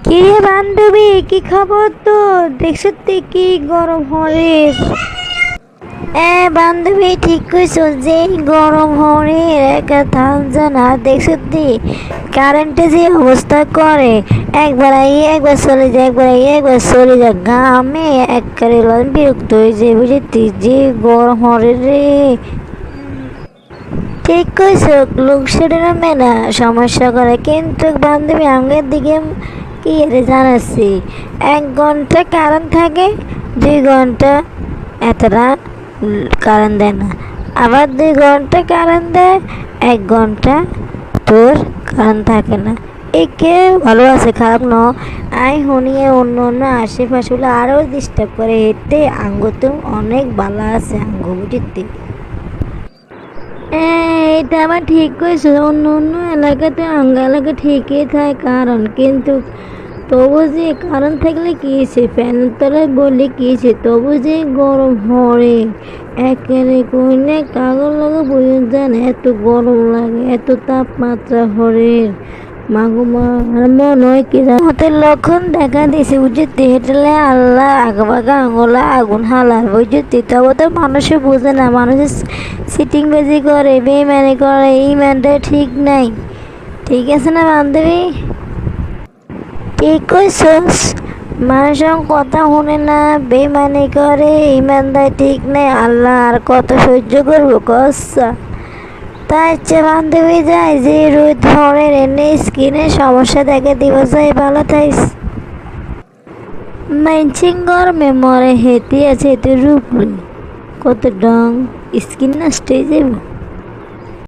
কি রে বান্ধবী, কি খবর তোর? দেখছো তুই কি গরম হরির? বান্ধবী ঠিক কইছো, যে গরম হরির একা থামছে না। দেখছো তুই কারেন্টে যে অবস্থা করে, একবার আইয়ে একবার চলে যায়, একবার আইয়ে একবার চলে যায়। ঘামে একবারে বিরক্ত হয়ে যায়, বুঝলি? যে গরম হরির রে। ঠিক কইছো, লোডশেডিংয়ের মেলা সমস্যা করে, কিন্তু বান্ধবী আমাদের দিকে কি রে জানাচ্ছি, 1 ঘন্টা কারেন্ট থাকে, 2 ঘন্টা এতটা কারেন্ট দেয় না। আবার 2 ঘন্টা কারেন্ট দেয়, 1 ঘন্টা তোর কারেন্ট থাকে না। একে ভালো আছে, খারাপ ন। আই শুনিয়ে অন্য অন্য আশেপাশে আরও ডিস্টার্ব করে, এতে আঙ্গ তো অনেক ভালো আছে আঙ্গ, বুঝতে? এটা আবার ঠিক কইছো, অন্য অন্য এলাকাতে আঙ্গা এলাকা ঠিকই থাকে কারণ, কিন্তু তবু যে কারণ থাকলে কি হয়েছে, ফ্যানের তলায় বললে কি হয়েছে, তবু যে গরম হরে একেবারে কইলে কাগজ লাগে বুঝে যান, এত গরম লাগে, এত তাপমাত্রা হরের। মাগুমা আর মনে হয় কি হাতের লক্ষণ দেখা দিয়েছে, বুঝতে? হেঁটেলে আল্লাহ আগাবাগা আঙুলা আগুন হালার, বুঝতে? তবে তো মানুষে বুঝে না, মানুষের সিটিং বেজি করে, বেইমানি করে, এই ম্যানটা ঠিক নাই। ঠিক আছে না বান্ধবী? ঠিক কইছস, মানুষের কথা শুনে না, বেইমানি করে, ইমানদার ঠিক নেই। আল্লাহ আর কত সহ্য করবো কসা? তাই ইচ্ছে বান্ধবী যায় যে রোদ ধরে এনে স্কিনে সমস্যা দেখা দিব, যাই ভালো থাইস। মাইনছিং গরমে মরে হেতি আছে, এতে রূপ কত ডং স্কিন নষ্ট হয়ে যাবে।